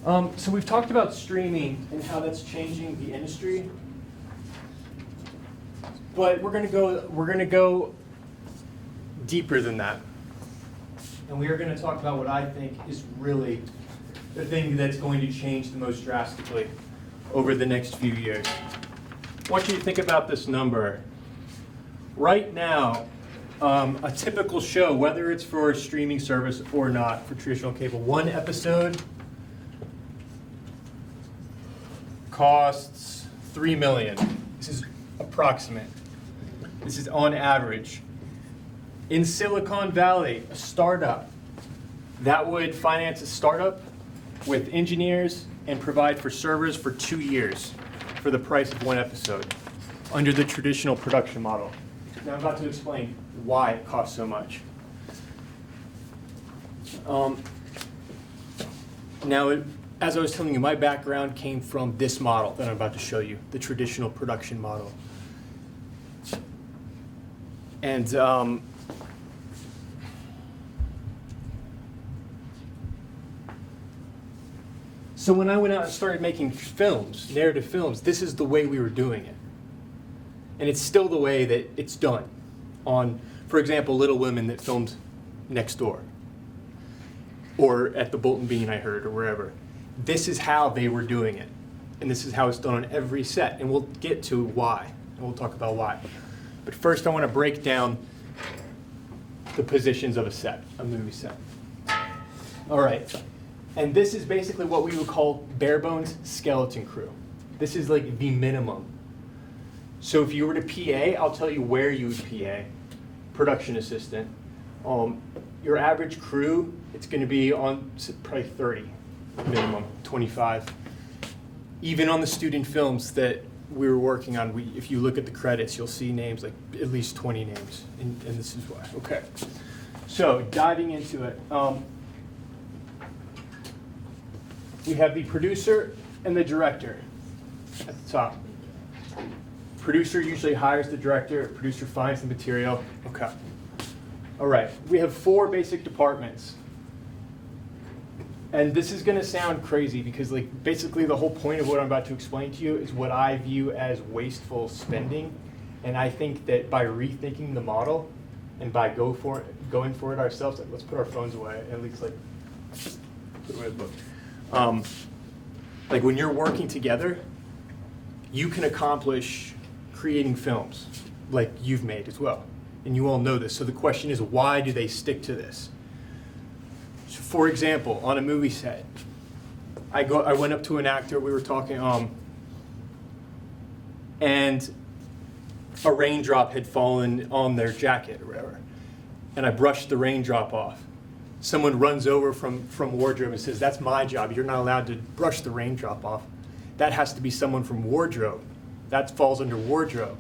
So we've talked about streaming and how that's changing the industry, but we're gonna go deeper than that, and we are going to talk about what I think is really the thing that's going to change the most drastically over the next few years. I want you to think about this number. Right now, a typical show, whether it's for a streaming service or not, for traditional cable, one episode costs $3 million. This is approximate. This is on average. In Silicon Valley, a startup that would finance a startup with engineers and provide for servers for 2 years for the price of one episode under the traditional production model. Now I'm about to explain why it costs so much. As I was telling you, my background came from this model that I'm about to show you, the traditional production model. And so when I went out and started making films, narrative films, this is the way we were doing it. And it's still the way that it's done on, for example, Little Women that filmed next door. Or at the Bolton Bean, I heard, or wherever. This is how they were doing it. And this is how it's done on every set. And we'll get to why. And we'll talk about why. But first I want to break down the positions of a set, a movie set. All right. And this is basically what we would call bare bones skeleton crew. This is like the minimum. So if you were to PA, I'll tell you where you would PA. Production assistant. Your average crew, it's going to be on probably 30 minimum, 25. Even on the student films that we were working on, if you look at the credits, you'll see names, like at least 20 names. And this is why. Okay. So diving into it. We have the producer and the director at the top. Producer usually hires the director. Producer finds the material. Okay. All right. We have 4 basic departments. And this is going to sound crazy because basically the whole point of what I'm about to explain to you is what I view as wasteful spending. And I think that by rethinking the model and by going for it ourselves, let's put our phones away, at least put away the book. When you're working together, you can accomplish creating films like you've made as well. And you all know this. So the question is, why do they stick to this? So for example, on a movie set, I went up to an actor, we were talking, and a raindrop had fallen on their jacket or whatever. And I brushed the raindrop off. Someone runs over from wardrobe and says, "That's my job. You're not allowed to brush the raindrop off." That has to be someone from wardrobe. That falls under wardrobe.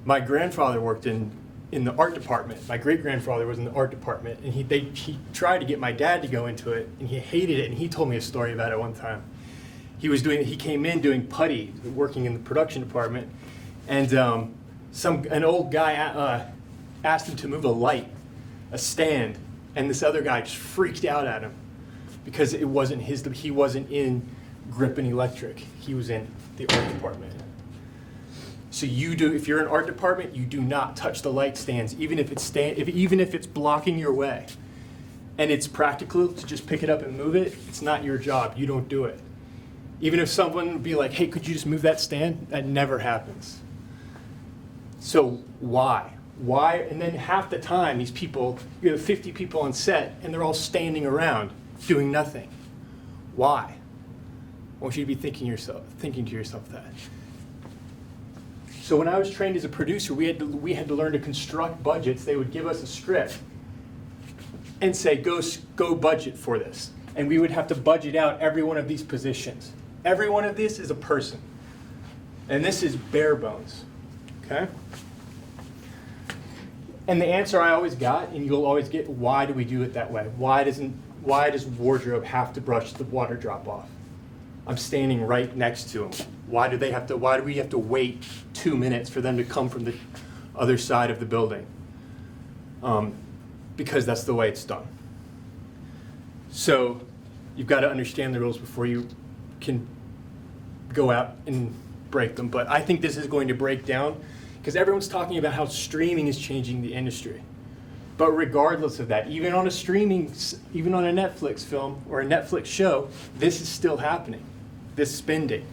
My grandfather worked in the art department. My great-grandfather was in the art department, and he tried to get my dad to go into it, and he hated it, and he told me a story about it one time. He came in doing putty, working in the production department, and an old guy asked him to move a light, a stand, and this other guy just freaked out at him because he wasn't in grip and electric. He was in the art department. So if you're in art department, you do not touch the light stands, even if it's blocking your way. And it's practical to just pick it up and move it. It's not your job. You don't do it. Even if someone would be like, "Hey, could you just move that stand?" That never happens. So why? Why? And then half the time, these people, you have 50 people on set, and they're all standing around doing nothing. Why? I want you to be thinking to yourself that. So when I was trained as a producer, we had to learn to construct budgets. They would give us a script and say, go budget for this. And we would have to budget out every one of these positions. Every one of this is a person. And this is bare bones. Okay? And the answer I always got, and you'll always get, why do we do it that way? Why does wardrobe have to brush the water drop off? I'm standing right next to them. Why do we have to wait 2 minutes for them to come from the other side of the building? Because that's the way it's done. So You've got to understand the rules before you can go out and break them. But I think this is going to break down because everyone's talking about how streaming is changing the industry. But regardless of that, even on a Netflix film or a Netflix show, this is still happening, this spending.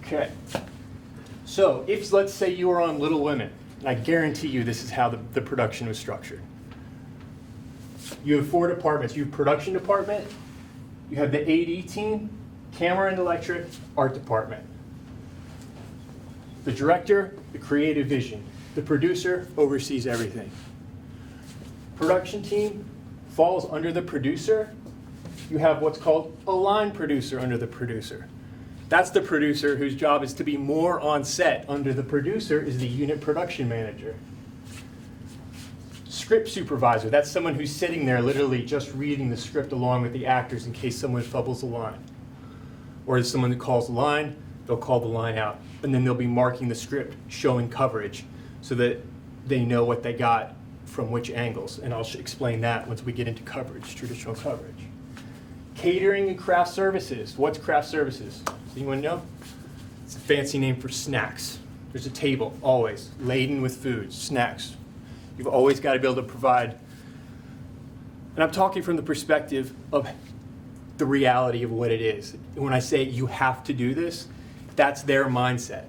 Okay. So if, let's say you were on Little Women, and I guarantee you this is how the production was structured. You have 4 departments. You have production department, you have the AD team, camera and electric, art department. The director, the creative vision. The producer oversees everything. Production team falls under the producer. You have what's called a line producer under the producer. That's the producer whose job is to be more on set. Under the producer is the unit production manager. Script supervisor, that's someone who's sitting there literally just reading the script along with the actors in case someone fumbles a line. Or is someone who calls the line, they'll call the line out. And then they'll be marking the script, showing coverage, so that they know what they got from which angles. And I'll explain that once we get into coverage, traditional coverage. Catering and craft services. What's craft services? Does anyone know? It's a fancy name for snacks. There's a table, always, laden with food, snacks. You've always got to be able to provide. And I'm talking from the perspective of the reality of what it is. When I say you have to do this, that's their mindset.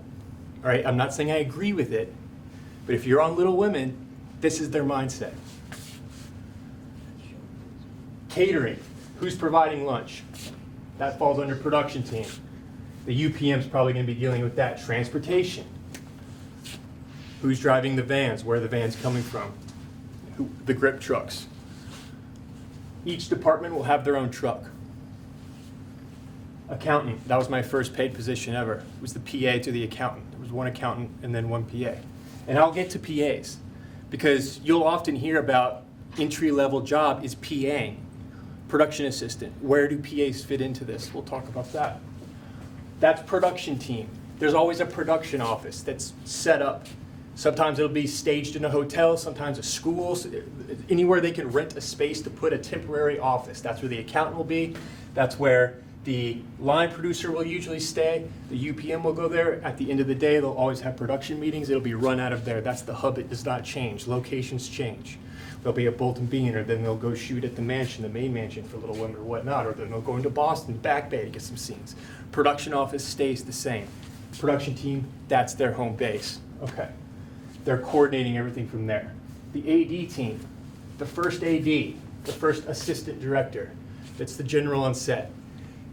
All right, I'm not saying I agree with it, but if you're on Little Women, this is their mindset. Catering, who's providing lunch? That falls under production team. The UPM's probably going to be dealing with that. Transportation, who's driving the vans? Where are the vans coming from? The grip trucks. Each department will have their own truck. Accountant, that was my first paid position ever. It was the PA to the accountant. There was one accountant and then one PA. And I'll get to PAs because you'll often hear about entry-level job is PAing, production assistant. Where do PAs fit into this? We'll talk about that. That's production team. There's always a production office that's set up. Sometimes it'll be staged in a hotel, sometimes a school, anywhere they can rent a space to put a temporary office. That's where the accountant will be. That's where the line producer will usually stay. The UPM will go there. At the end of the day, they'll always have production meetings. It'll be run out of there. That's the hub. It does not change. Locations change. They'll be at Bolton Bean, or then they'll go shoot at the mansion, the main mansion for Little Women or whatnot, or then they'll go into Boston, Back Bay to get some scenes. Production office stays the same. Production team, that's their home base. Okay. They're coordinating everything from there. The AD team, the first AD, the first assistant director, that's the general on set.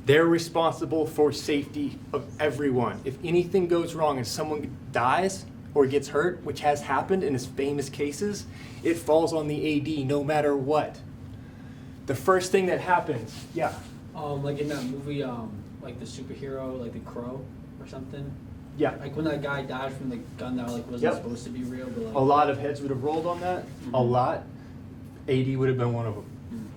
They're responsible for safety of everyone. If anything goes wrong and someone dies or gets hurt, which has happened in famous cases, it falls on the AD no matter what. The first thing that happens, yeah. Like in that movie, like the superhero, like The Crow or something. Yeah. Like when that guy died from the gun that like wasn't supposed to be real, but like a lot of heads would have rolled on that. Mm-hmm. A lot. AD would have been one of them.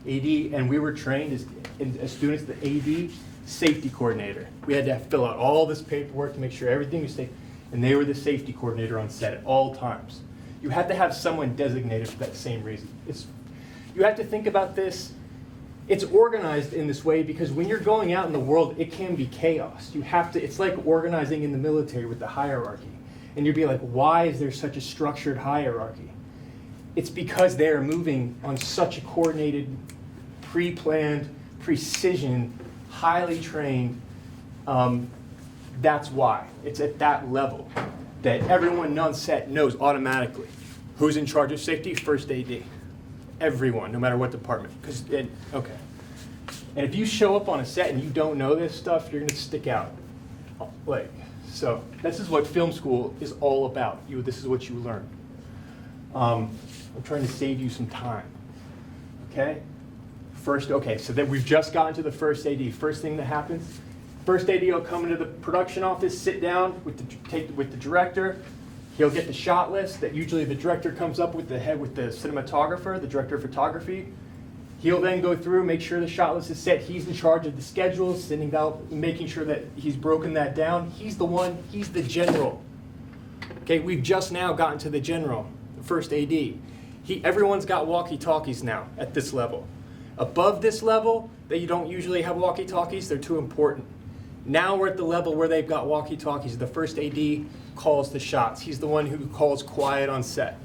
Mm-hmm. AD, and we were trained as students, the AD safety coordinator. We had to fill out all this paperwork to make sure everything was safe, and they were the safety coordinator on set at all times. You had to have someone designated for that same reason. You have to think about this. It's organized in this way because when you're going out in the world, it can be chaos. It's like organizing in the military with the hierarchy. And you'd be like, why is there such a structured hierarchy? It's because they are moving on such a coordinated, pre-planned, precision, highly trained. That's why. It's at that level that everyone on set knows automatically who's in charge of safety. First AD. Everyone, no matter what department. Okay. And if you show up on a set and you don't know this stuff, you're going to stick out. So this is what film school is all about. This is what you learn. I'm trying to save you some time. Okay? So then we've just gotten to the first AD. First thing that happens, first AD will come into the production office, sit down with the director. He'll get the shot list that usually the director comes up with the cinematographer, the director of photography. He'll then go through, make sure the shot list is set. He's in charge of the schedules, sending out, making sure that he's broken that down. He's the general. Okay, we've just now gotten to the general, the first AD. Everyone's got walkie-talkies now at this level. Above this level, that you don't usually have walkie-talkies, they're too important. Now we're at the level where they've got walkie-talkies. The first AD calls the shots. He's the one who calls quiet on set.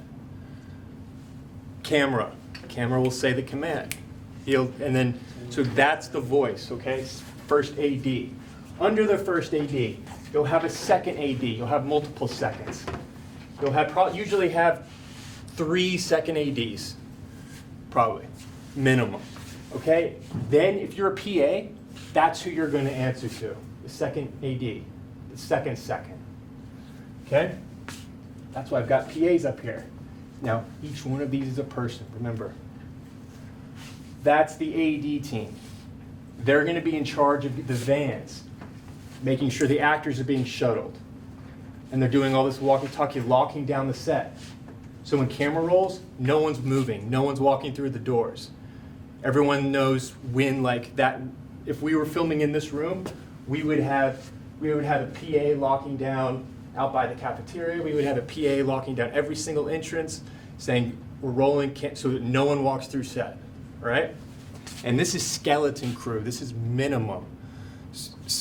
Camera will say the command. So that's the voice, okay? First AD. Under the first AD, you'll have a second AD. You'll have multiple seconds. You'll have usually have 3 second ADs, probably, minimum, okay? Then if you're a PA, that's who you're going to answer to, the second AD, the second, okay? That's why I've got PAs up here. Now, each one of these is a person, remember. That's the AD team. They're going to be in charge of the vans, making sure the actors are being shuttled. And they're doing all this walkie-talkie, locking down the set. So when camera rolls, no one's moving, no one's walking through the doors. Everyone knows when, like that, if we were filming in this room, we would have a PA locking down out by the cafeteria. We would have a PA locking down every single entrance, saying we're rolling so that no one walks through set, all right? And this is skeleton crew. This is minimum,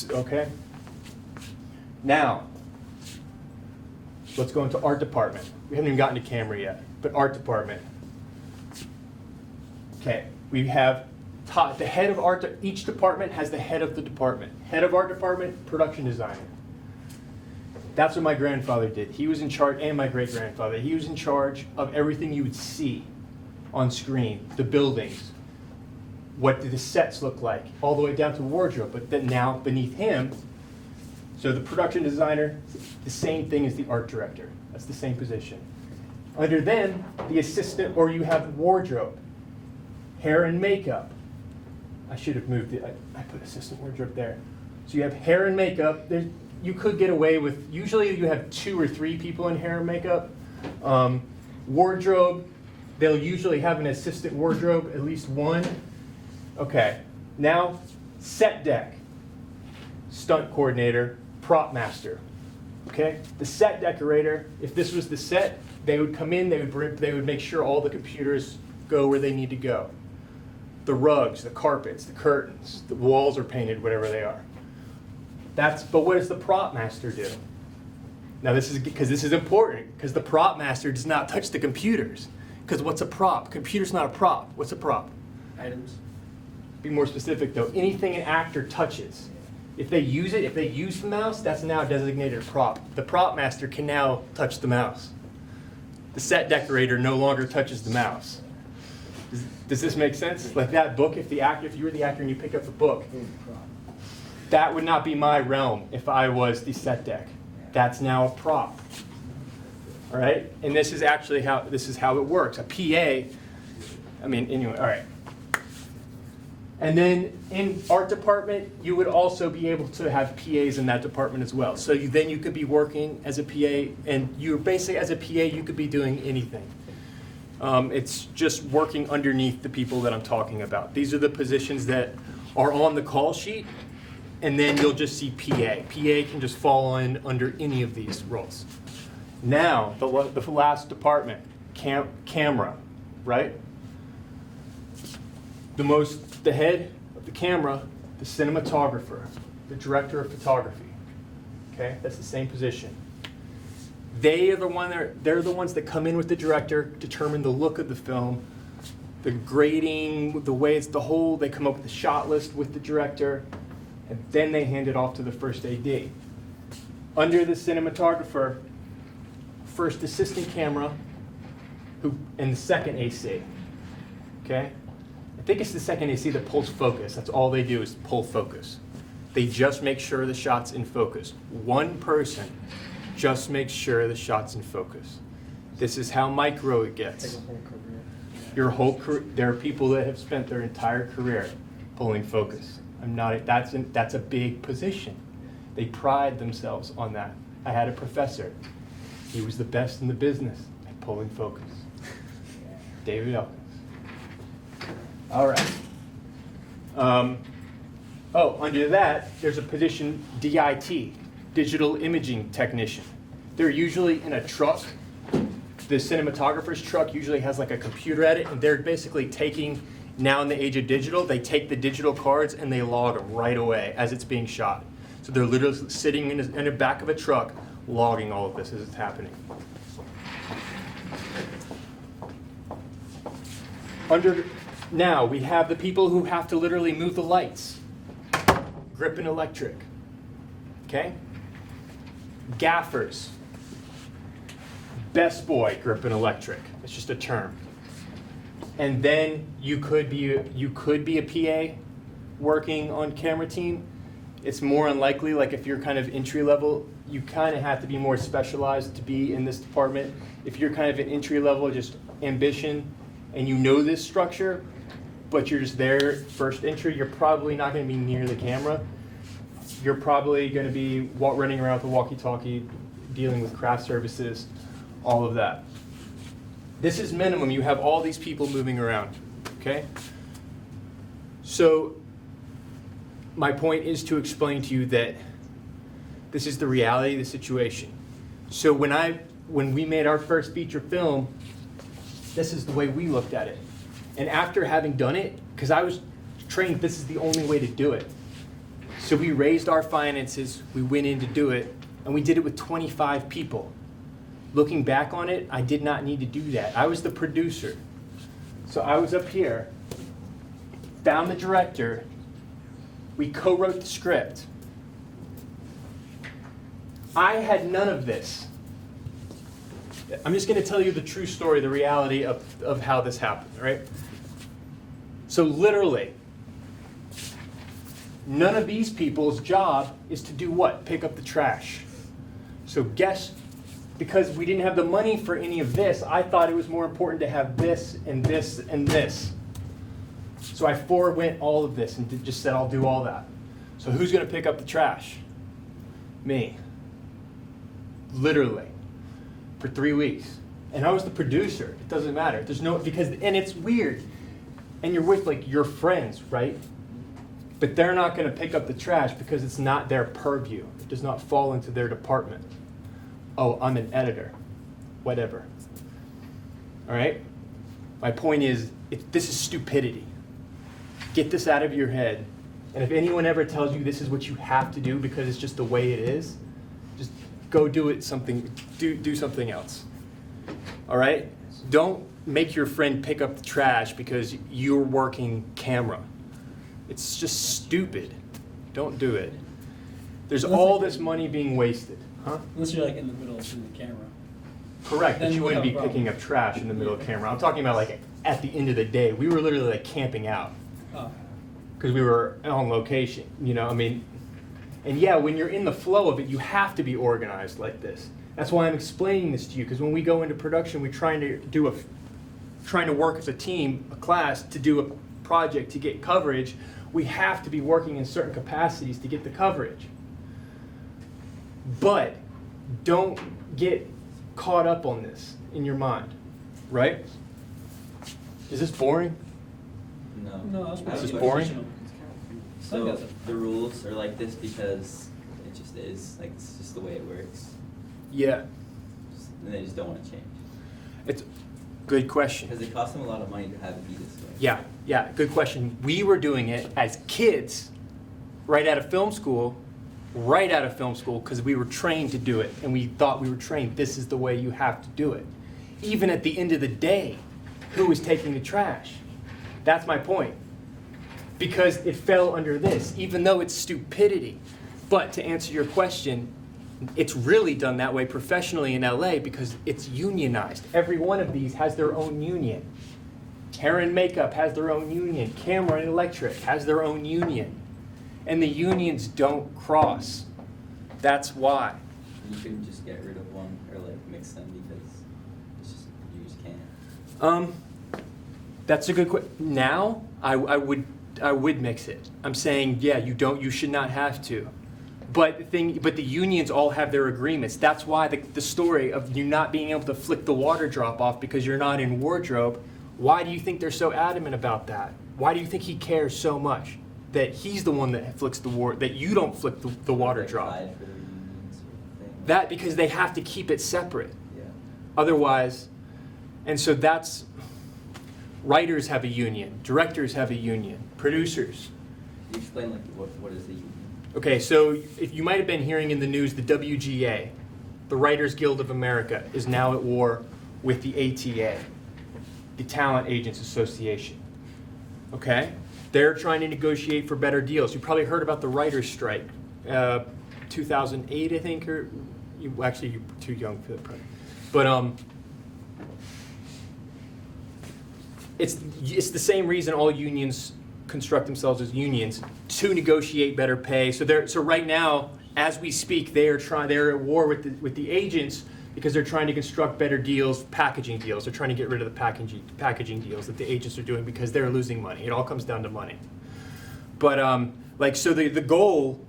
okay? Now, let's go into art department. We haven't even gotten to camera yet, but art department. Okay, we have the head of art. Each department has the head of the department. Head of art department, production designer. That's what my grandfather did. He was in charge, and my great-grandfather. He was in charge of everything you would see on screen, the buildings, what do the sets look like, all the way down to wardrobe. But then now beneath him, so the production designer, the same thing as the art director. That's the same position. Under them, the assistant, or you have wardrobe, hair and makeup. I should have moved it. I put assistant wardrobe there. So you have hair and makeup. You could get away with, usually you have 2 or 3 people in hair and makeup. Wardrobe, they'll usually have an assistant wardrobe, at least one. Okay, now set deck, stunt coordinator, prop master. Okay, the set decorator, if this was the set, they would come in, they would make sure all the computers go where they need to go. The rugs, the carpets, the curtains, the walls are painted, whatever they are. But what does the prop master do? Now this is important, because the prop master does not touch the computers. Because what's a prop? Computer's not a prop. What's a prop? Items. Be more specific though. Anything an actor touches. If they use the mouse, that's now designated a prop. The prop master can now touch the mouse. The set decorator no longer touches the mouse. Does this make sense? Like that book, if you were the actor and you pick up the book, that would not be my realm if I was the set deck. That's now a prop. All right? And this is actually how it works. A PA, anyway, all right. And then in art department, you would also be able to have PAs in that department as well. So then you could be working as a PA, and you're basically, as a PA, you could be doing anything. It's just working underneath the people that I'm talking about. These are the positions that are on the call sheet, and then you'll just see PA. PA can just fall in under any of these roles. Now, the last department, camera, right? The head of the camera, the cinematographer, the director of photography. Okay, that's the same position. They're the ones that come in with the director, determine the look of the film, the grading, the way they come up with the shot list with the director, and then they hand it off to the first AD. Under the cinematographer, first assistant camera, and the second AC. Okay? I think it's the second AC that pulls focus. That's all they do is pull focus. They just make sure the shot's in focus. One person just makes sure the shot's in focus. This is how micro it gets. Like a whole career. Your whole career. There are people that have spent their entire career pulling focus. That's a big position. They pride themselves on that. I had a professor. He was the best in the business at pulling focus. David Elkins. All right. Under that, there's a position, DIT, Digital Imaging Technician. They're usually in a truck. The cinematographer's truck usually has like a computer at it, and they're basically taking Now in the age of digital, they take the digital cards and they log them right away as it's being shot. So they're literally sitting in the back of a truck logging all of this as it's happening. Now we have the people who have to literally move the lights. Grip and electric. Okay? Gaffers. Best boy, grip and electric. It's just a term. And then you could be a PA working on camera team. It's more unlikely, like if you're kind of entry level, you kind of have to be more specialized to be in this department. If you're kind of an entry level, just ambition, and you know this structure, but you're just there first entry, you're probably not going to be near the camera. You're probably going to be running around with a walkie-talkie, dealing with craft services, all of that. This is minimum. You have all these people moving around, okay? So my point is to explain to you that this is the reality of the situation. So when we made our first feature film, this is the way we looked at it. And after having done it, because I was trained this is the only way to do it. So we raised our finances, we went in to do it, and we did it with 25 people. Looking back on it, I did not need to do that. I was the producer. So I was up here, found the director, we co-wrote the script. I had none of this. I'm just going to tell you the true story, the reality of how this happened, right? So literally, none of these people's job is to do what? Pick up the trash. So guess, because we didn't have the money for any of this, I thought it was more important to have this and this and this. So I forewent all of this and just said, I'll do all that. So who's going to pick up the trash? Me. Literally. For 3 weeks. And I was the producer. It doesn't matter. And it's weird. And you're with like your friends, right? But they're not going to pick up the trash because it's not their purview. It does not fall into their department. Oh, I'm an editor. Whatever. All right? My point is, this is stupidity. Get this out of your head. And if anyone ever tells you this is what you have to do because it's just the way it is, just go do it do something else. All right? Don't make your friend pick up the trash because you're working camera. It's just stupid. Don't do it. There's all this money being wasted. Huh? Unless you're like in the middle of the camera. Correct, Then but you you wouldn't have be a problem. picking up trash in the middle of camera. I'm talking about like at the end of the day. We were literally like camping out Oh. because we were on location, you know, I mean, and yeah, when you're in the flow of it, you have to be organized like this. That's why I'm explaining this to you, because when we go into production, we're trying to work as a team, a class, to do a project, to get coverage. We have to be working in certain capacities to get the coverage. But don't get caught up on this in your mind, right? Is this boring? No, that's This is pretty boring? professional. So the rules are like this because it just is, like, it's just the way it works. Yeah, And they just don't want to change. it's a good question. Because it costs them a lot of money to have it be this way. Yeah, good question. We were doing it as kids, right out of film school, because we were trained to do it, and we thought we were trained, this is the way you have to do it. Even at the end of the day, who was taking the trash? That's my point. Because it fell under this, even though it's stupidity. But to answer your question, it's really done that way professionally in LA because it's unionized. Every one of these has their own union. Hair and makeup has their own union. Camera and electric has their own union. And the unions don't cross. That's why. You couldn't just get rid of one or like mix them because it's just, you just can't. That's a good question. Now, I would mix it. I'm saying, yeah, you should not have to. But the unions all have their agreements. That's why the story of you not being able to flick the water drop off because you're not in wardrobe, why do you think they're so adamant about that? Why do you think he cares so much that he's the one that flicks that you don't flick the water Like, drop? tied for the unions or thing. That because they have to keep it separate. Yeah. Otherwise, and so that's Writers have a union. Directors have a union. Producers. Can you explain like what is the union? Okay, so if you might have been hearing in the news, the WGA, the Writers Guild of America, is now at war with the ATA, the Talent Agents Association. Okay? They're trying to negotiate for better deals. You probably heard about the writers' strike, 2008, I think, or you're too young for that. Probably. But it's the same reason all unions construct themselves as unions, to negotiate better pay. So right now, as we speak, they're at war with the agents because they're trying to construct better deals, packaging deals. They're trying to get rid of the packaging deals that the agents are doing because they're losing money. It all comes down to money. But so the goal,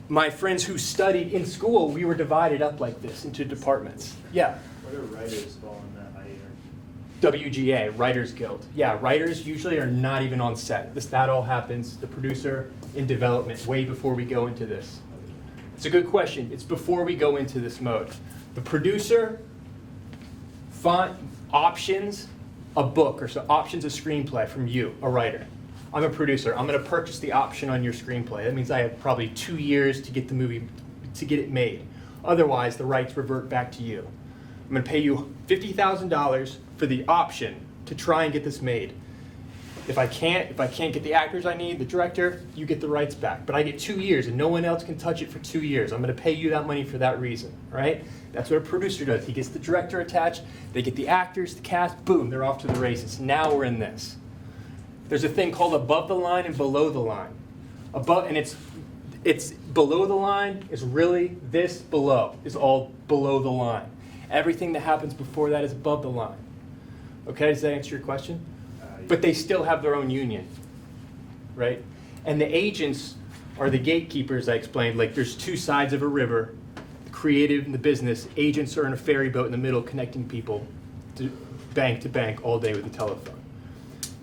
my friends who studied in school, we were divided up like this into departments. Yeah. What do writers fall in that item? WGA, Writers Guild. Yeah, writers usually are not even on set. That all happens, the producer in development, way before we go into this. It's a good question. It's before we go into this mode. The producer options a book, or so options a screenplay from you, a writer. I'm a producer. I'm going to purchase the option on your screenplay. That means I have probably 2 years to get the movie, to get it made. Otherwise, the rights revert back to you. I'm going to pay you $50,000 for the option to try and get this made. If I can't get the actors I need, the director, you get the rights back. But I get 2 years, and no one else can touch it for 2 years. I'm going to pay you that money for that reason, right? That's what a producer does. He gets the director attached, they get the actors, the cast, boom, they're off to the races. Now we're in this. There's a thing called above the line and below the line. It's below the line is really this below, is all below the line. Everything that happens before that is above the line. Okay, does that answer your question? But they still have their own union, right? And the agents are the gatekeepers, I explained. Like there's two sides of a river, the creative and the business. Agents are in a ferry boat in the middle connecting people to bank all day with the telephone.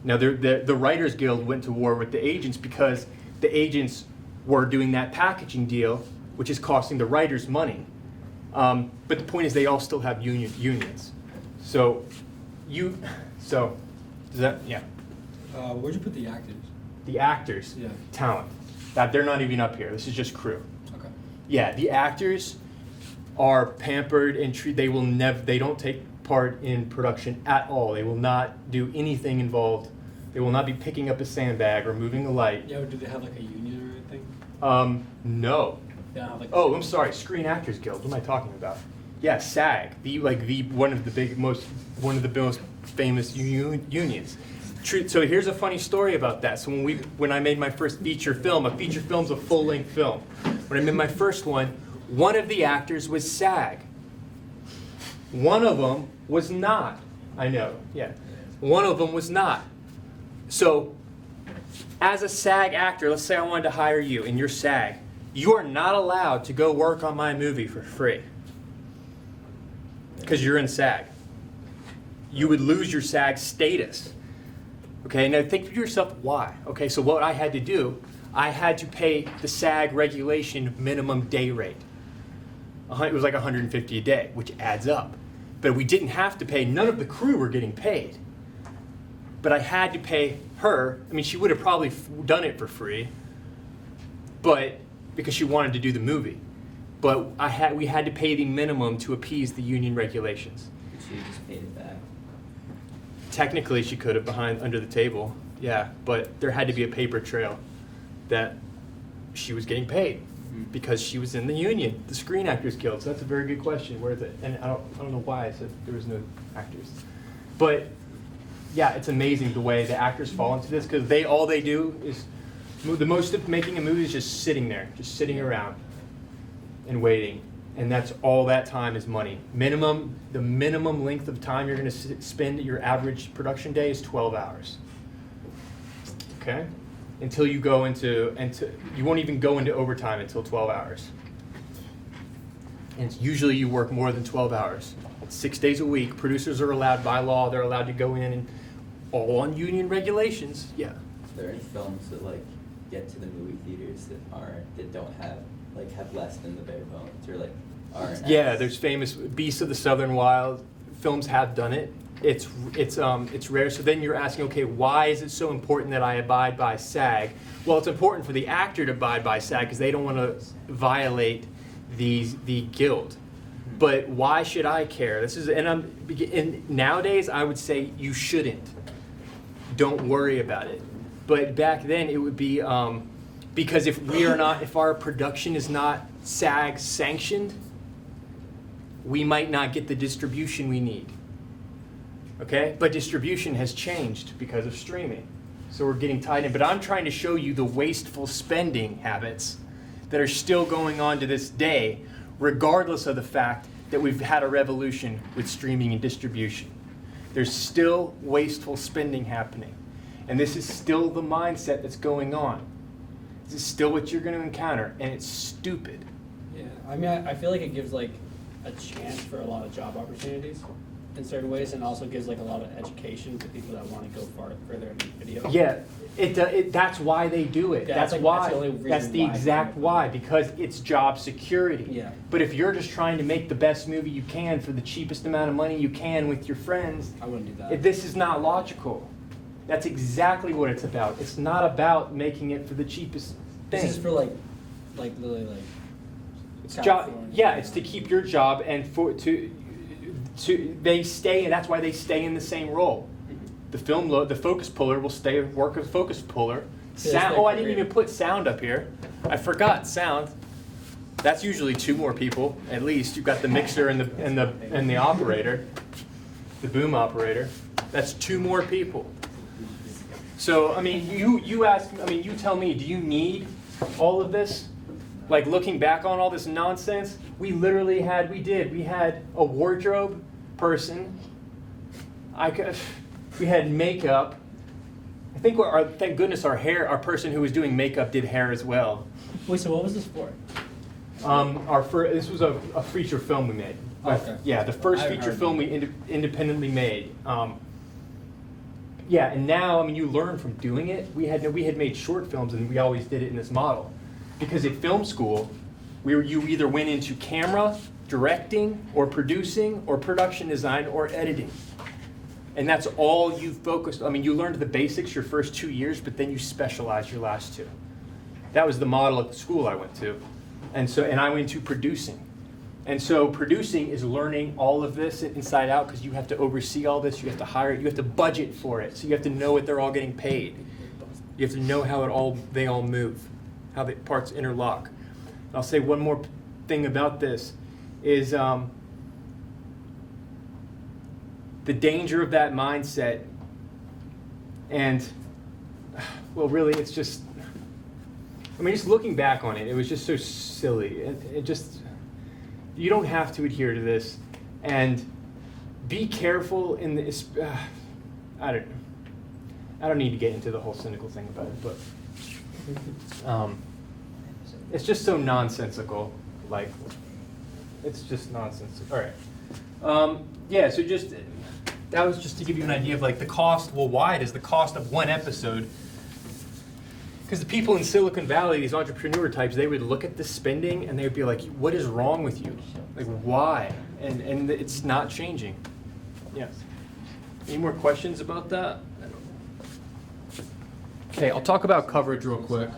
Now the Writers Guild went to war with the agents because the agents were doing that packaging deal, which is costing the writers money. But the point is they all still have unions. So does that, yeah. Where'd you put the actors? The actors, Yeah. talent. That they're not even up here. This is just crew. Okay. Yeah, the actors are pampered and they don't take part in production at all. They will not do anything involved. They will not be picking up a sandbag or moving a light. Yeah, do they have like a union or anything? No. They don't have like. Oh, I'm sorry. Screen Actors Guild. What am I talking about? Yeah, SAG. One of the most famous unions. So here's a funny story about that. So when I made my first feature film, a feature film's a full-length film. When I made my first one of the actors was SAG. One of them was not. I know. Yeah. One of them was not. So as a SAG actor, let's say I wanted to hire you and you're SAG. You are not allowed to go work on my movie for free because you're in SAG. You would lose your SAG status. Okay, now think to yourself, why? Okay, so what I had to do, I had to pay the SAG regulation minimum day rate. It was like $150 a day, which adds up. But we didn't have to pay, none of the crew were getting paid. But I had to pay her. I mean, she would have probably done it for free, but because she wanted to do the movie. But we had to pay the minimum to appease the union regulations. She just paid it back. Technically, she could have under the table, yeah, but there had to be a paper trail that she was getting paid because she was in the union, the Screen Actors Guild. So that's a very good question. Where is it? And I don't know why I said there was no actors, but yeah, it's amazing the way the actors fall into this because all they do is the most of making a movie is just sitting there, just sitting around and waiting. And that's all that time is money. The minimum length of time you're going to spend at your average production day is 12 hours. Okay? Until you go into you won't even go into overtime until 12 hours. And usually you work more than 12 hours. It's 6 days a week. Producers are allowed by law, they're allowed to go in and all on union regulations. Yeah. Are there any films that get to the movie theaters that don't have less than the bare bones or aren't? Yeah, there's famous Beasts of the Southern Wild. Films have done it. it's rare. So then you're asking, okay, why is it so important that I abide by SAG? Well, it's important for the actor to abide by SAG because they don't want to violate the guild. But why should I care? And nowadays I would say you shouldn't. Don't worry about it. But back then it would be because if our production is not SAG sanctioned, we might not get the distribution we need. Okay? But distribution has changed because of streaming. So we're getting tied in. But I'm trying to show you the wasteful spending habits that are still going on to this day, regardless of the fact that we've had a revolution with streaming and distribution. There's still wasteful spending happening. And this is still the mindset that's going on. This is still what you're going to encounter, and it's stupid. Yeah, I mean, I feel like it gives like a chance for a lot of job opportunities in certain ways, and also gives like a lot of education to people that want to go further in video. Yeah, that's why they do it. Yeah, that's like, why. that's the only reason That's the why. exact why, because it's job security. Yeah. But if you're just trying to make the best movie you can for the cheapest amount of money you can with your friends, I wouldn't do that. this is not logical. That's exactly what it's about. It's not about making it for the cheapest thing. This is for like literally like. It's job. California. Yeah, it's to keep your job and they stay, and that's why they stay in the same role. The the focus puller will work as focus puller. Sound. Oh, I didn't even put sound up here. I forgot sound. That's usually 2 more people at least. You've got the mixer and the operator, the boom operator. That's 2 more people. So I mean, you ask. I mean, you tell me. Do you need all of this? Like looking back on all this nonsense, we had a wardrobe person. We had makeup. I think thank goodness our person who was doing makeup did hair as well. Wait, so what was this for? This was a feature film we made. Okay. Yeah, the first I haven't feature heard film of we independently made. Yeah, and now I mean you learn from doing it. We had made short films, and we always did it in this model, because at film school, you either went into camera, directing, or producing, or production design, or editing. And that's all you focused. I mean, you learned the basics your first 2 years, but then you specialized your last 2. That was the model at the school I went to. And I went to producing. And so producing is learning all of this inside out, because you have to oversee all this, you have to hire it, you have to budget for it. So you have to know what they're all getting paid. You have to know how they all move, how the parts interlock. I'll say one more thing about this is the danger of that mindset, and well, really, it's just, I mean, just looking back on it, it was just so silly. You don't have to adhere to this, and be careful in this. I don't need to get into the whole cynical thing about it, but it's just so nonsensical. Like, it's just nonsensical. All right. Yeah. So that was just to give you an idea of like the cost. Well, why it is the cost of one episode. Because the people in Silicon Valley, these entrepreneur types, they would look at the spending and they would be like, "What is wrong with you? Like, why?" And it's not changing. Yes. Any more questions about that? Okay, I'll talk about coverage real quick.